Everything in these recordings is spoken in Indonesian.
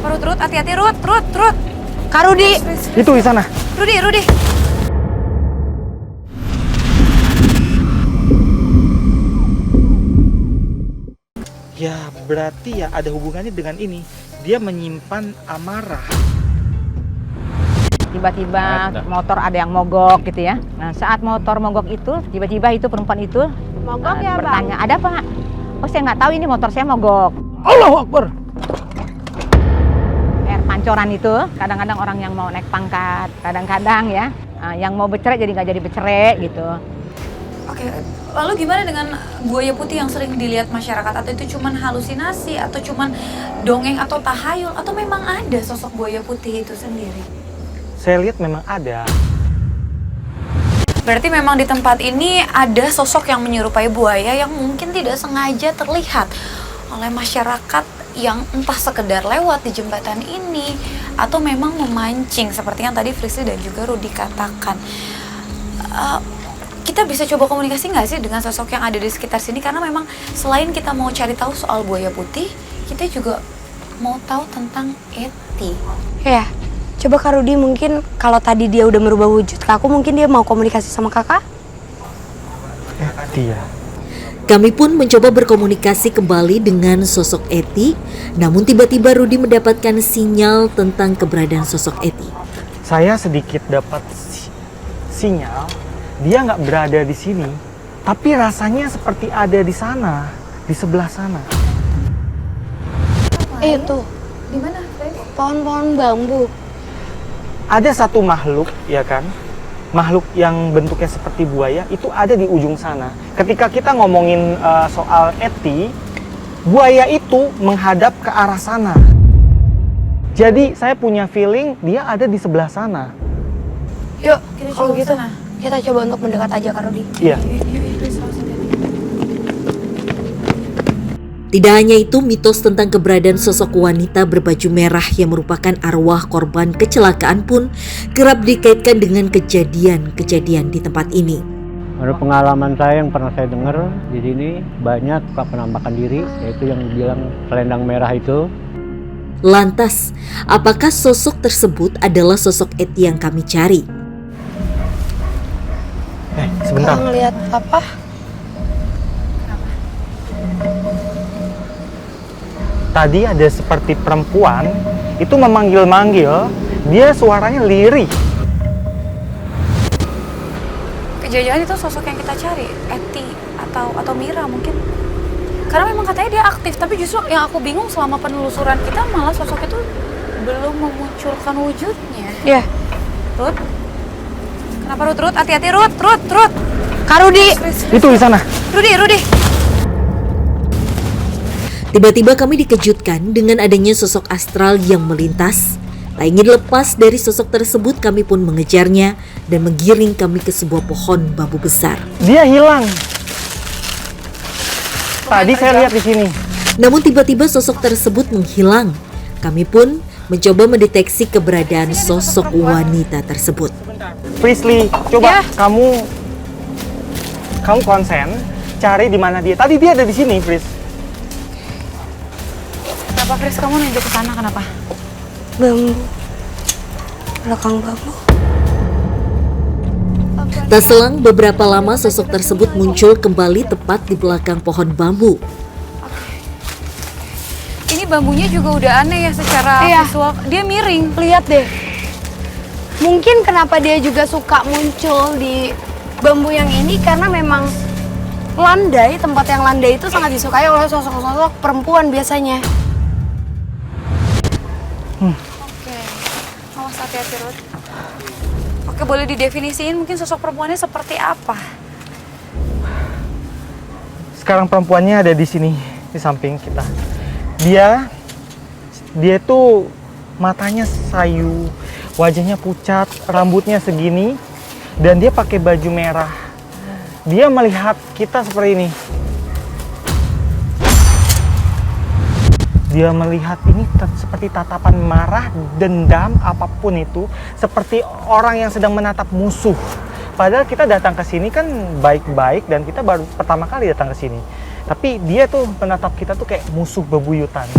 Rut? Hati-hati Rut. Kak Rudi. Itu di sana. Rudi. Ya berarti ya ada hubungannya dengan ini. Dia menyimpan amarah. Tiba-tiba motor ada yang mogok gitu ya. Nah saat motor mogok itu, tiba-tiba itu perempuan itu Mogok ya bang? bertanya, ada Pak? Oh saya nggak tahu ini motor saya mogok. Allahu Akbar. Air pancoran itu, kadang-kadang orang yang mau naik pangkat, kadang-kadang ya, yang mau bercerai jadi nggak jadi bercerai gitu. Oke, lalu gimana dengan buaya putih yang sering dilihat masyarakat? Atau itu cuman halusinasi, atau cuman dongeng atau tahayul, atau memang ada sosok buaya putih itu sendiri? Saya lihat memang ada. Berarti memang di tempat ini ada sosok yang menyerupai buaya yang mungkin tidak sengaja terlihat oleh masyarakat yang entah sekedar lewat di jembatan ini atau memang memancing seperti yang tadi Frisly dan juga Rudi katakan. Kita bisa coba komunikasi nggak sih dengan sosok yang ada di sekitar sini? Karena memang selain kita mau cari tahu soal buaya putih, kita juga mau tahu tentang Eti. Ya, coba Kak Rudi mungkin kalau tadi dia udah merubah wujud ke aku, mungkin dia mau komunikasi sama kakak? Dia. Kami pun mencoba berkomunikasi kembali dengan sosok Eti, namun tiba-tiba Rudi mendapatkan sinyal tentang keberadaan sosok Eti. Saya sedikit dapat sinyal dia nggak berada di sini, tapi rasanya seperti ada di sana, di sebelah sana. Itu Di mana, Fris? pohon-pohon bambu. Ada satu makhluk, ya kan? Makhluk yang bentuknya seperti buaya itu ada di ujung sana. Ketika kita ngomongin soal Eti, buaya itu menghadap ke arah sana. Jadi saya punya feeling dia ada di sebelah sana. Yuk, Kita kalau coba gitu kesana. kita coba untuk mendekat aja Kak Rudi. Iya. Tidak hanya itu, mitos tentang keberadaan sosok wanita berbaju merah yang merupakan arwah korban kecelakaan pun kerap dikaitkan dengan kejadian-kejadian di tempat ini. Menurut pengalaman saya yang pernah saya dengar di sini banyak penampakan diri, yaitu yang dibilang selendang merah itu. Lantas, apakah sosok tersebut adalah sosok Eti yang kami cari? Sebentar. Kalau ngelihat apa? Tadi ada seperti perempuan itu memanggil-manggil, dia suaranya lirih. Kejadian itu sosok yang kita cari, Eti atau Mira mungkin. Karena memang katanya dia aktif, tapi justru yang aku bingung selama penelusuran kita malah sosok itu belum memunculkan wujudnya. Iya. Rut? Kenapa Rut? Hati-hati Rut. Kak Rudi. Itu di sana. Rudi. Tiba-tiba kami dikejutkan dengan adanya sosok astral yang melintas. Tak ingin lepas dari sosok tersebut, kami pun mengejarnya dan menggiring kami ke sebuah pohon bambu besar. Dia hilang. Tadi saya lihat di sini. Namun tiba-tiba sosok tersebut menghilang. Kami pun mencoba mendeteksi keberadaan sosok wanita tersebut. Frisly, coba kamu konsen cari di mana dia. Tadi dia ada di sini, Fris. Kenapa Fris kamu nunjuk ke sana kenapa? Bambu. Belakang bambu. Tak selang beberapa lama sosok tersebut muncul kembali tepat di belakang pohon bambu. Ini bambunya juga udah aneh ya secara visual. Dia miring. Lihat deh. Mungkin kenapa dia juga suka muncul di bambu yang ini karena memang tempat yang landai itu sangat disukai oleh sosok-sosok perempuan biasanya. Oke. Awas hati-hati Rut. Oke, boleh didefinisiin mungkin sosok perempuannya seperti apa? Sekarang perempuannya ada di sini, di samping kita. Dia tuh matanya sayu, wajahnya pucat, rambutnya segini, dan dia pakai baju merah. Dia melihat kita seperti ini. Dia melihat ini seperti tatapan marah, dendam, apapun itu, seperti orang yang sedang menatap musuh. Padahal kita datang ke sini kan baik-baik dan kita baru pertama kali datang ke sini. Tapi dia tuh menatap kita tuh kayak musuh bebuyutan.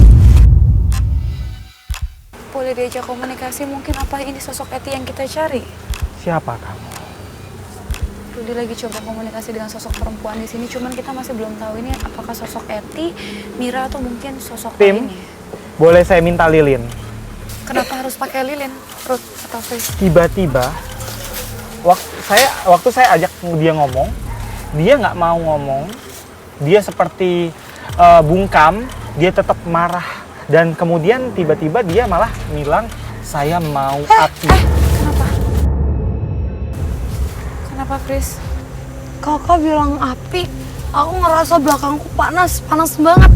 boleh diajak komunikasi, mungkin apa ini sosok Eti yang kita cari? Siapa kamu? Rudi lagi coba komunikasi dengan sosok perempuan di sini, cuman kita masih belum tahu ini apakah sosok Eti, Mira, atau mungkin sosok Tim, lainnya. boleh saya minta lilin? Kenapa harus pakai lilin, Ruth atau Fris? Tiba-tiba, waktu saya ajak dia ngomong, dia nggak mau ngomong. Dia seperti bungkam, dia tetap marah. Dan kemudian tiba-tiba dia malah bilang, saya mau Api. Kenapa? Kenapa, Fris? Kakak bilang api, aku ngerasa belakangku panas banget.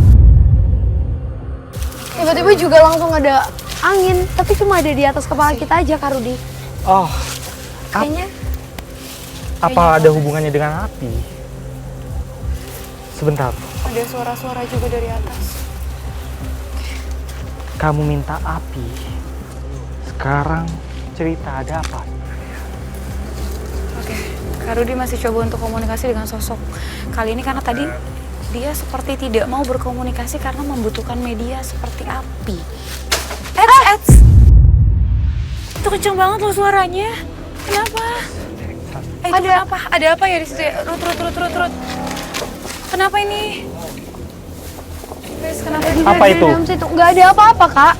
Tiba-tiba juga langsung ada angin, tapi cuma ada di atas kepala kita aja, Kak Rudi. Oh, Kayaknya apa ada hubungannya dengan api? Sebentar, Ada suara-suara juga dari atas. kamu minta api. Sekarang cerita ada apa? Oke, Kak Rudi masih coba untuk komunikasi dengan sosok kali ini karena tadi dia seperti tidak mau berkomunikasi karena membutuhkan media seperti api. Eds! Itu kenceng banget loh suaranya. Kenapa? Itu kenapa? Ada apa ya di situ ya? Rut. Kenapa ini? Guys, kenapa ini? Apa itu? Dalam situ nggak ada apa-apa, Kak.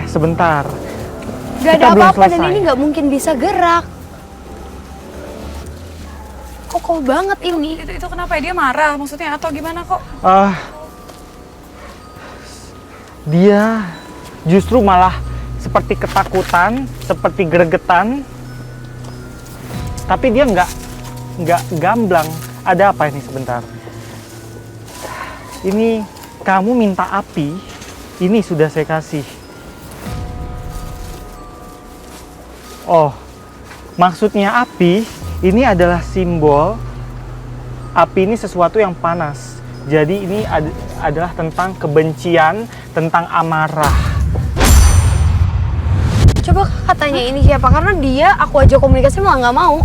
Sebentar. Nggak ada Kita belum apa-apa dan selesai. ini nggak mungkin bisa gerak. Kokoh banget ini. Itu kenapa ya? Dia marah maksudnya atau gimana kok? Dia justru malah seperti ketakutan, seperti gregetan. Tapi dia nggak gamblang. Ada apa ini sebentar? Ini kamu minta api, ini sudah saya kasih. Oh, maksudnya api ini adalah simbol api ini sesuatu yang panas. Jadi ini adalah tentang kebencian, tentang amarah. Coba Kakak tanya ini siapa, karena dia aku aja komunikasi malah nggak mau.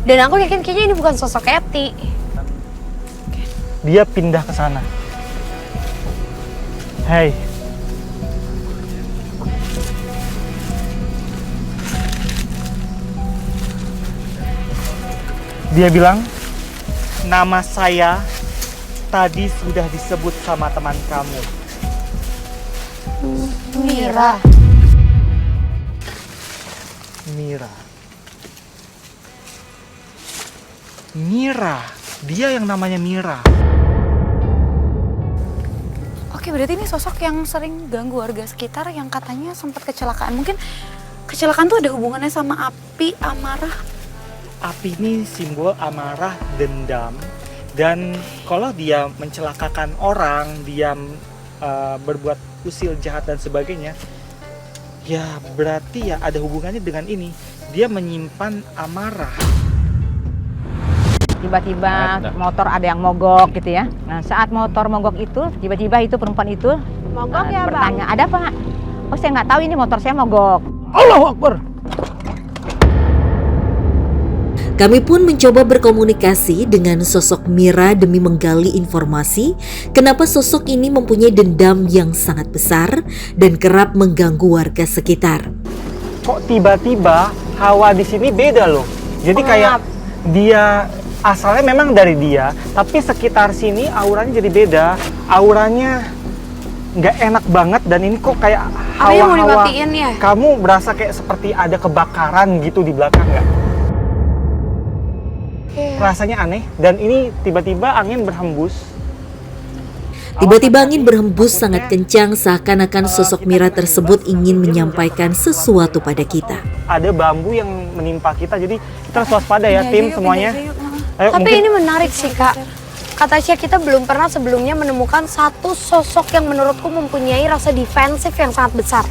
Dan aku yakin kayaknya ini bukan sosok Eti. Dia pindah ke sana. Hei. Dia bilang, nama saya tadi sudah disebut sama teman kamu. Mira. Mira, dia yang namanya Mira. Oke, berarti ini sosok yang sering ganggu warga sekitar yang katanya sempat kecelakaan. Mungkin kecelakaan tuh ada hubungannya sama api, amarah. Api ini simbol amarah, dendam. Dan kalau dia mencelakakan orang, dia berbuat usil jahat dan sebagainya, ya berarti ya ada hubungannya dengan ini. Dia menyimpan amarah. Tiba-tiba motor ada yang mogok gitu ya. Nah, saat motor mogok itu, tiba-tiba itu perempuan itu Mogok ya, Bang? bertanya, ada apa? Oh, saya nggak tahu ini motor saya mogok. Allahu Akbar. Kami pun mencoba berkomunikasi dengan sosok Mira demi menggali informasi kenapa sosok ini mempunyai dendam yang sangat besar dan kerap mengganggu warga sekitar. Kok tiba-tiba hawa di sini beda loh. Jadi kayak dia asalnya memang dari dia, tapi sekitar sini auranya jadi beda. Auranya nggak enak banget dan ini kok kayak Apa yang mau hawa-hawa. dimatiin ya? Kamu berasa kayak seperti ada kebakaran gitu di belakang nggak? Rasanya aneh dan ini tiba-tiba angin berhembus. Tiba-tiba angin berhembus sangat kencang seakan-akan sosok Mira tersebut ingin menyampaikan sesuatu pada kita. Ada bambu yang menimpa kita, jadi kita harus waspada ya tim semuanya. Ayo, Tapi mungkin ini menarik sih, Kak. Kata Tasya, kita belum pernah sebelumnya menemukan satu sosok yang menurutku mempunyai rasa defensif yang sangat besar.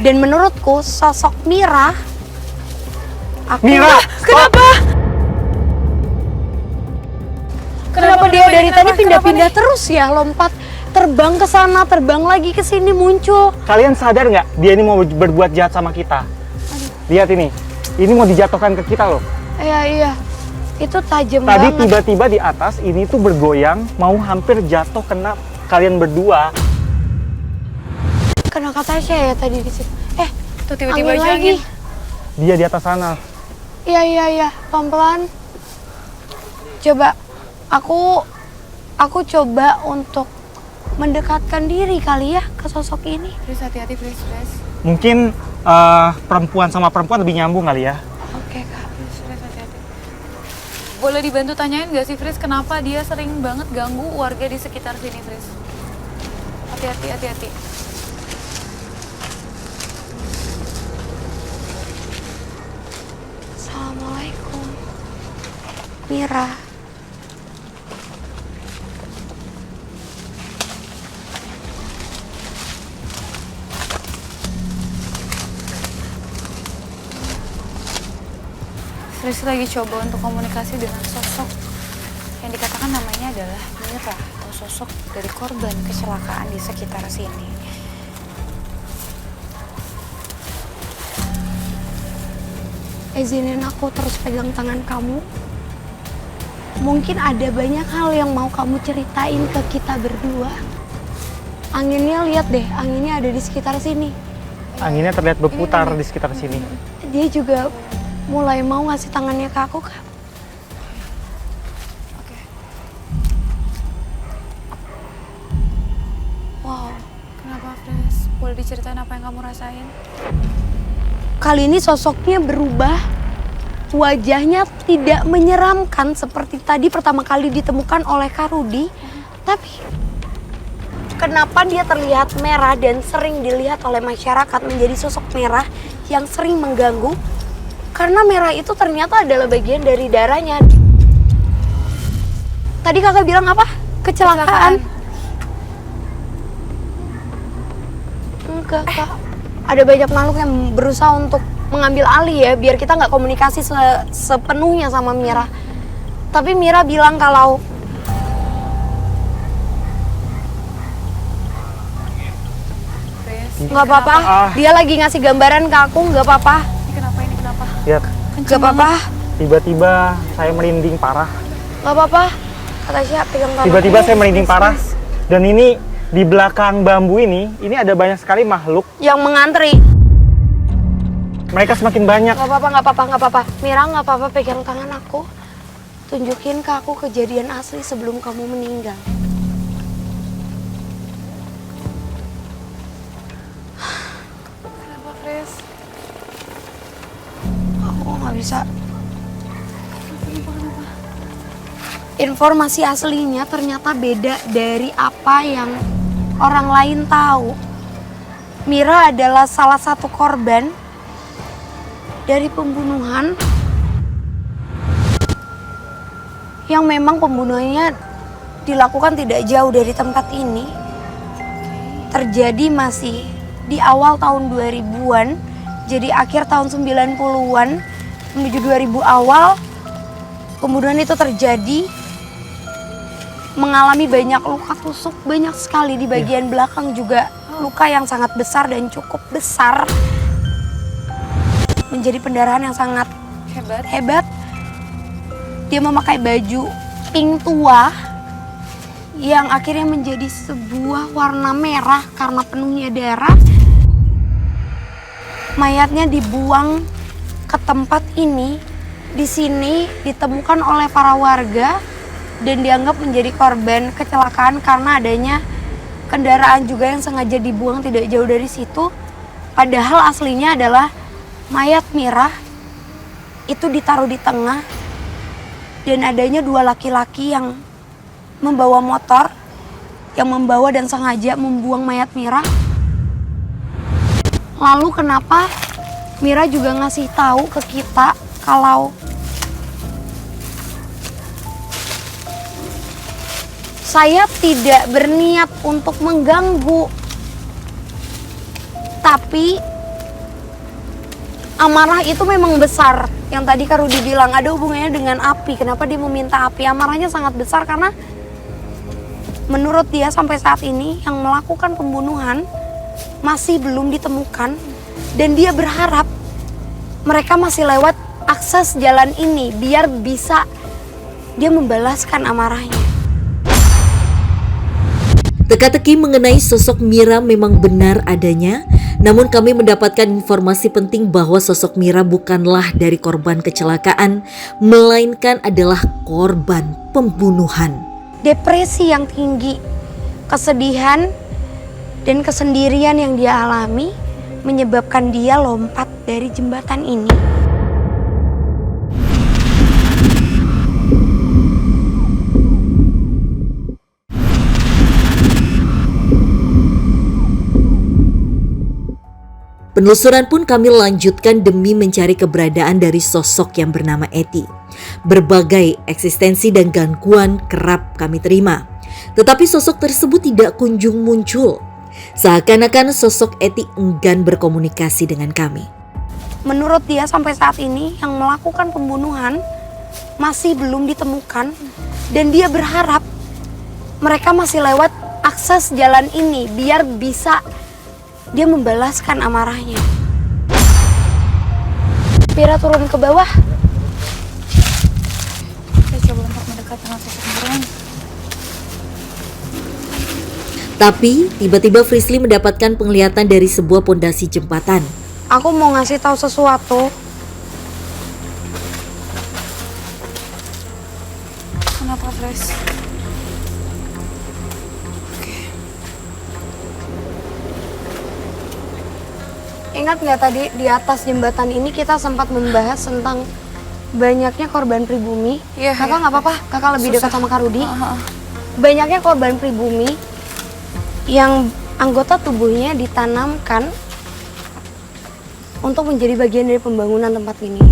Dan menurutku sosok Mira. Mira, Kenapa? Kenapa dia dari tadi pindah-pindah terus ya, lompat terbang ke sana, terbang lagi ke sini, muncul. kalian sadar nggak dia ini mau berbuat jahat sama kita? Lihat ini mau dijatuhkan ke kita loh. Iya. Itu tajam Tadi banget. tiba-tiba di atas ini tuh bergoyang, mau hampir jatuh kena kalian berdua. mana kata Tasya ya tadi di situ? Tuh tiba-tiba angin aja lagi. angin. Dia di atas sana. Iya, pelan-pelan. Coba aku coba untuk mendekatkan diri kali ya ke sosok ini. Fris, hati-hati Fris. Mungkin perempuan sama perempuan lebih nyambung kali ya. Oke, Kak. Fris, hati-hati. Boleh dibantu tanyain gak sih Fris, kenapa dia sering banget ganggu warga di sekitar sini Fris? Hati-hati. Assalamualaikum. Mira. Fris lagi coba untuk komunikasi dengan sosok yang dikatakan namanya adalah Mira atau sosok dari korban kecelakaan di sekitar sini. Izinin aku terus pegang tangan kamu. Mungkin ada banyak hal yang mau kamu ceritain ke kita berdua. Anginnya lihat deh, anginnya ada di sekitar sini. Anginnya terlihat berputar di sekitar sini. Dia juga mulai mau ngasih tangannya ke aku, Kak. Oke. Wow. Kenapa Fris? Boleh diceritain apa yang kamu rasain? Kali ini sosoknya berubah. Wajahnya tidak menyeramkan seperti tadi pertama kali ditemukan oleh Kak Rudi. Tapi kenapa dia terlihat merah dan sering dilihat oleh masyarakat menjadi sosok merah yang sering mengganggu? Karena merah itu ternyata adalah bagian dari darahnya. Tadi kakak bilang apa? Kecelakaan. Enggak, Kak. Ada banyak makhluk yang berusaha untuk mengambil alih ya, biar kita nggak komunikasi sepenuhnya sama Mira. Tapi Mira bilang kalau Fris, nggak apa-apa, dia lagi ngasih gambaran ke aku, nggak apa-apa, ini kenapa? Lihat, nggak apa-apa, tiba-tiba saya merinding parah. nggak apa-apa. Kata siapa pegang tangan. Tiba-tiba saya merinding parah. Dan ini di belakang bambu ini ada banyak sekali makhluk. Yang mengantri. Mereka semakin banyak. Nggak apa-apa. Mira, nggak apa-apa, pegang tangan aku. Tunjukin ke aku kejadian asli sebelum kamu meninggal. Kenapa Fris? Aku nggak bisa. Informasi aslinya ternyata beda dari apa yang orang lain tahu. Mira adalah salah satu korban dari pembunuhan yang memang pembunuhannya dilakukan tidak jauh dari tempat ini. Terjadi masih di awal tahun 2000-an, jadi akhir tahun 90-an menuju 2000 awal pembunuhan itu terjadi. Mengalami banyak luka tusuk, banyak sekali di bagian belakang juga luka yang sangat besar dan cukup besar. Menjadi pendarahan yang sangat hebat. Dia memakai baju pink tua yang akhirnya menjadi sebuah warna merah karena penuhnya darah. Mayatnya dibuang ke tempat ini. Di sini ditemukan oleh para warga dan dianggap menjadi korban kecelakaan karena adanya kendaraan juga yang sengaja dibuang tidak jauh dari situ. Padahal aslinya adalah mayat Mira itu ditaruh di tengah dan adanya dua laki-laki yang membawa motor yang membawa dan sengaja membuang mayat Mira. Lalu kenapa Mira juga ngasih tahu ke kita kalau saya tidak berniat untuk mengganggu, tapi amarah itu memang besar. Yang tadi Kak Rudi bilang ada hubungannya dengan api. Kenapa dia meminta api? Amarahnya sangat besar karena menurut dia sampai saat ini yang melakukan pembunuhan masih belum ditemukan. Dan dia berharap mereka masih lewat akses jalan ini biar bisa dia membalaskan amarahnya. Teka-teki mengenai sosok Mira memang benar adanya, namun kami mendapatkan informasi penting bahwa sosok Mira bukanlah dari korban kecelakaan, melainkan adalah korban pembunuhan. Depresi yang tinggi, kesedihan, dan kesendirian yang dia alami menyebabkan dia lompat dari jembatan ini. Penelusuran pun kami lanjutkan demi mencari keberadaan dari sosok yang bernama Eti. Berbagai eksistensi dan gangguan kerap kami terima, tetapi sosok tersebut tidak kunjung muncul. Seakan-akan sosok Eti enggan berkomunikasi dengan kami. Menurut dia sampai saat ini yang melakukan pembunuhan masih belum ditemukan dan dia berharap mereka masih lewat akses jalan ini biar bisa dia membalaskan amarahnya. Mira turun ke bawah. Kita coba untuk mendekat dengan sosok Mira. Tapi tiba-tiba Frisly mendapatkan penglihatan dari sebuah pondasi jembatan. Aku mau ngasih tahu sesuatu. Kenapa, Fris? Ingat nggak tadi di atas jembatan ini kita sempat membahas tentang banyaknya korban pribumi. Iya, Kakak iya. nggak apa-apa, kakak lebih dekat sama Kak Rudi. Heeh. Banyaknya korban pribumi yang anggota tubuhnya ditanamkan untuk menjadi bagian dari pembangunan tempat ini.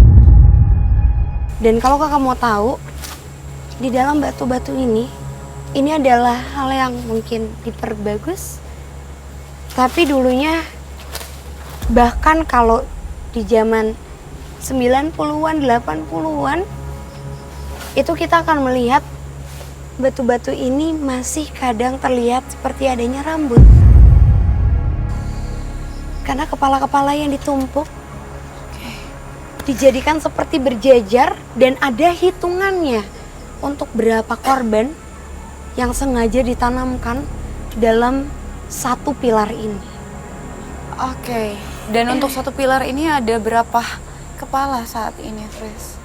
Dan kalau kakak mau tahu, di dalam batu-batu ini adalah hal yang mungkin diperbagus. Tapi dulunya, bahkan kalau di zaman 90-an, 80-an, itu kita akan melihat batu-batu ini masih kadang terlihat seperti adanya rambut. Karena kepala-kepala yang ditumpuk dijadikan seperti berjajar dan ada hitungannya untuk berapa korban yang sengaja ditanamkan dalam satu pilar ini. Oke. Dan untuk satu pilar ini ada berapa kepala saat ini, Fris?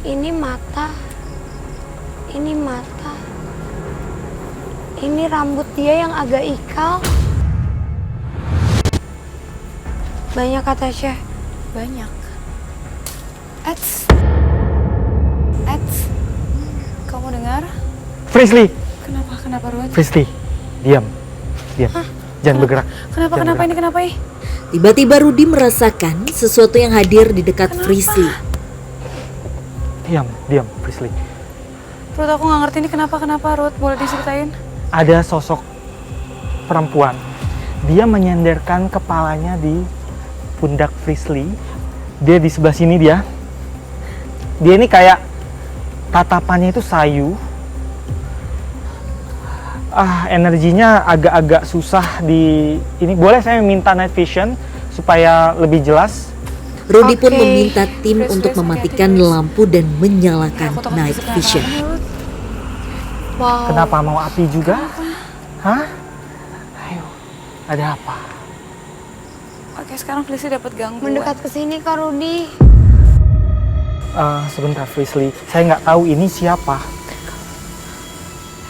Ini mata, ini rambut dia yang agak ikal. Banyak kata Syekh. Banyak. Eds, kamu dengar? Frisly, Kenapa Ruth? Frisly, diam. Jangan bergerak. Kenapa ini? Tiba-tiba Rudi merasakan sesuatu yang hadir di dekat Frisly. Diam, Frisly. Ruth, aku nggak ngerti ini kenapa Ruth, boleh diceritain? Ada sosok perempuan. Dia menyandarkan kepalanya di pundak Frisly. Dia di sebelah sini dia. Dia ini kayak tatapannya itu sayu. Energinya agak-agak susah di ini. Boleh saya minta night vision supaya lebih jelas? Rudi pun Oke. meminta tim Fris, untuk hati-hati, mematikan Fris. lampu dan menyalakan Aku takut night bisa vision. kenapa-napa, Ruth. Wow. Kenapa mau api juga? Hah? Ayo, ada apa? Oke, sekarang Frisly dapat gangguan. Mendekat ke sini Kak Rudi. Sebentar Frisly, saya nggak tahu ini siapa.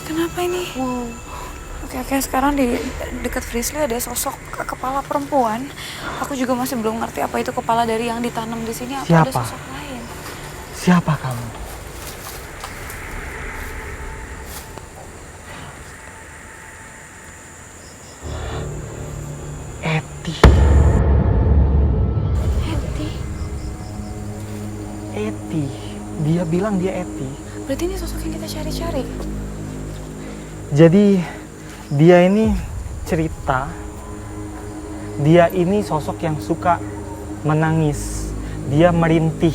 Kenapa ini? Wow. Oke, sekarang di dekat Frisly ada sosok kepala perempuan. Aku juga masih belum ngerti apa itu kepala dari yang ditanam di sini, apa ada Siapa? sosok lain. Siapa kamu? Eti. Eti. Dia bilang dia Eti. Berarti ini sosok yang kita cari-cari. Jadi dia ini cerita, dia ini sosok yang suka menangis. Dia merintih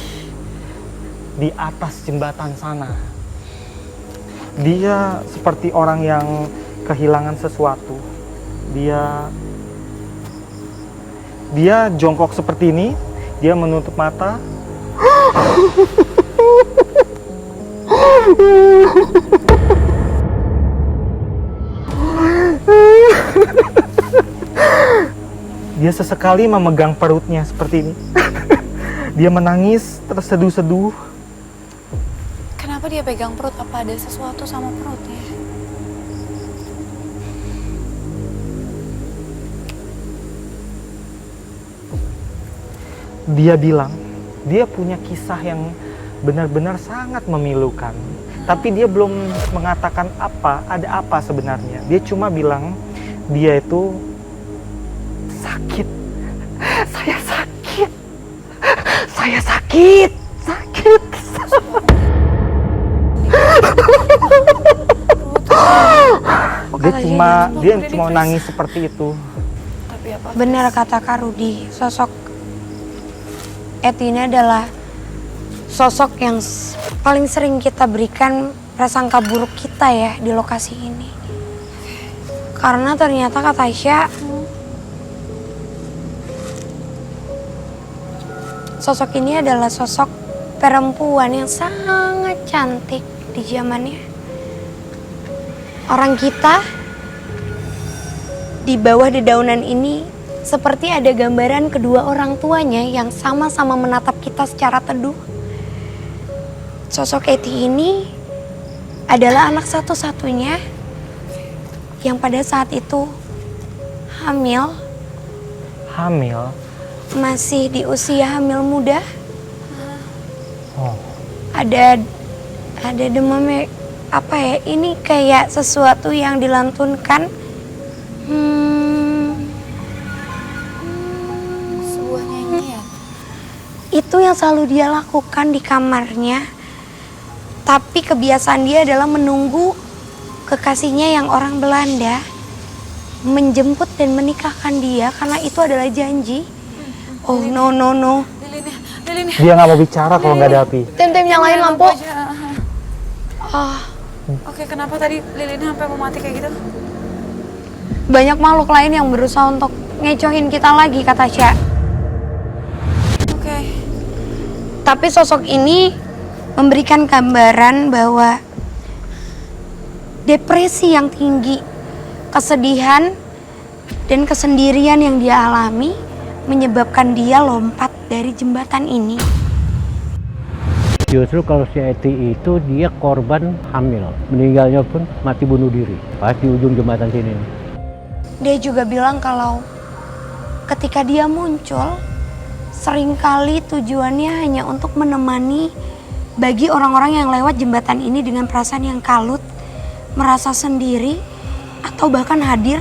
di atas jembatan sana. Dia seperti orang yang kehilangan sesuatu. Dia jongkok seperti ini, dia menutup mata. Dia sesekali memegang perutnya seperti ini. Dia menangis terseduh-seduh. Kenapa dia pegang perut? Apa ada sesuatu sama perutnya? Dia bilang dia punya kisah yang benar-benar sangat memilukan. Tapi dia belum mengatakan ada apa sebenarnya. Dia cuma bilang dia itu sakit. Saya sakit. Saya sakit. Sakit. Dia cuma nangis seperti itu. Tapi apa? Benar kata Kak Rudi, sosok Eti ini adalah sosok yang paling sering kita berikan prasangka buruk kita ya di lokasi ini. Karena ternyata Kak Tasya, sosok ini adalah sosok perempuan yang sangat cantik di zamannya. Orang kita di bawah dedaunan ini seperti ada gambaran kedua orang tuanya yang sama-sama menatap kita secara teduh. Sosok Eti ini adalah anak satu-satunya yang pada saat itu hamil. Hamil? Masih di usia hamil muda. Oh. Ada demam apa ya? Ini kayak sesuatu yang dilantunkan. Sebuah nyanyian. Itu yang selalu dia lakukan di kamarnya. Tapi kebiasaan dia adalah menunggu kekasihnya yang orang Belanda menjemput dan menikahkan dia karena itu adalah janji. Oh no. Lilinnya. Dia nggak mau bicara kalau nggak ada api. Tem nyalain lampu. Oke, kenapa tadi lilinnya sampai mau mati kayak gitu? Banyak makhluk lain yang berusaha untuk ngecohin kita lagi, kata Tasya. Oke. Tapi sosok ini memberikan gambaran bahwa depresi yang tinggi, kesedihan, dan kesendirian yang dia alami menyebabkan dia lompat dari jembatan ini. Justru kalau si Eti itu dia korban hamil, meninggalnya pun mati bunuh diri pas di ujung jembatan sini. Dia juga bilang kalau ketika dia muncul, seringkali tujuannya hanya untuk menemani bagi orang-orang yang lewat jembatan ini dengan perasaan yang kalut, merasa sendiri, atau bahkan hadir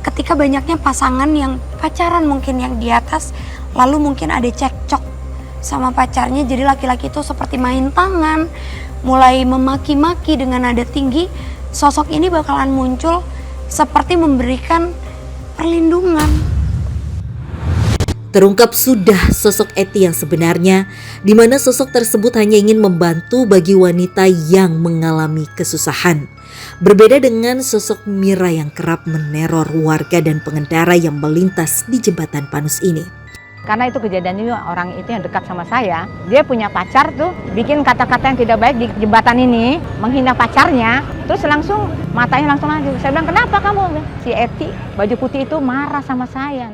ketika banyaknya pasangan yang pacaran mungkin yang di atas, lalu mungkin ada cekcok sama pacarnya, jadi laki-laki itu seperti main tangan, mulai memaki-maki dengan nada tinggi. Sosok ini bakalan muncul seperti memberikan perlindungan. Terungkap sudah sosok Eti yang sebenarnya, di mana sosok tersebut hanya ingin membantu bagi wanita yang mengalami kesusahan. Berbeda dengan sosok Mira yang kerap meneror warga dan pengendara yang melintas di jembatan Panus ini. Karena itu kejadiannya orang itu yang dekat sama saya, dia punya pacar tuh bikin kata-kata yang tidak baik di jembatan ini, menghina pacarnya, terus langsung matanya langsung lanjut. Saya bilang, kenapa kamu? Si Eti baju putih itu marah sama saya.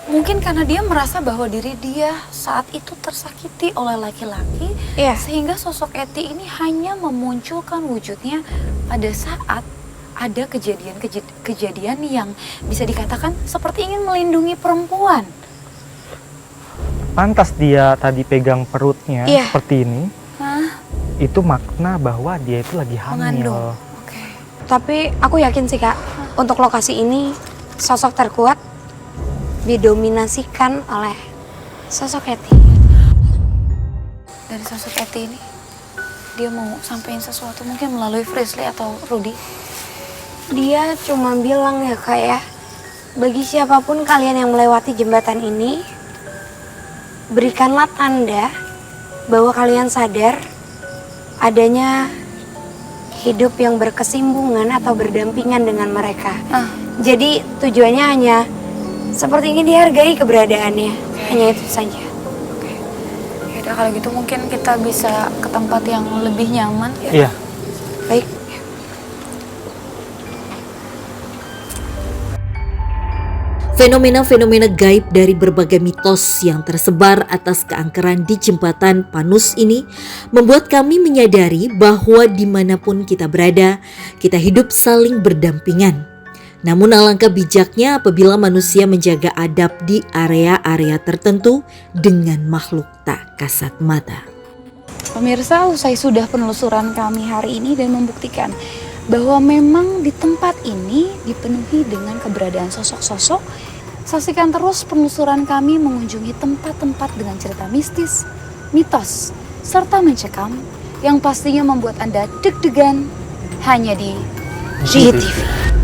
Mungkin karena dia merasa bahwa diri dia saat itu tersakiti oleh laki-laki, sehingga sosok Eti ini hanya memunculkan wujudnya pada saat ada kejadian yang bisa dikatakan seperti ingin melindungi perempuan. Pantas dia tadi pegang perutnya seperti ini. Itu makna bahwa dia itu lagi hamil. Mengandung. Oke. Tapi aku yakin sih Kak, untuk lokasi ini sosok terkuat didominasikan oleh sosok Eti. Dari sosok Eti ini, dia mau sampein sesuatu mungkin melalui Frisley atau Rudy. Dia cuma bilang ya Kak ya, bagi siapapun kalian yang melewati jembatan ini, berikanlah tanda bahwa kalian sadar adanya hidup yang berkesimbungan atau berdampingan dengan mereka. Jadi tujuannya hanya seperti ingin dihargai keberadaannya. Hanya itu saja. Oke. Yaudah kalau gitu mungkin kita bisa ke tempat yang lebih nyaman ya. Iya. Baik. Fenomena-fenomena gaib dari berbagai mitos yang tersebar atas keangkeran di jembatan Panus ini membuat kami menyadari bahwa dimanapun kita berada, kita hidup saling berdampingan. Namun alangkah bijaknya apabila manusia menjaga adab di area-area tertentu dengan makhluk tak kasat mata. Pemirsa, usai sudah penelusuran kami hari ini dan membuktikan bahwa memang di tempat ini dipenuhi dengan keberadaan sosok-sosok. Saksikan terus penelusuran kami mengunjungi tempat-tempat dengan cerita mistis, mitos, serta mencekam yang pastinya membuat Anda deg-degan hanya di GTV.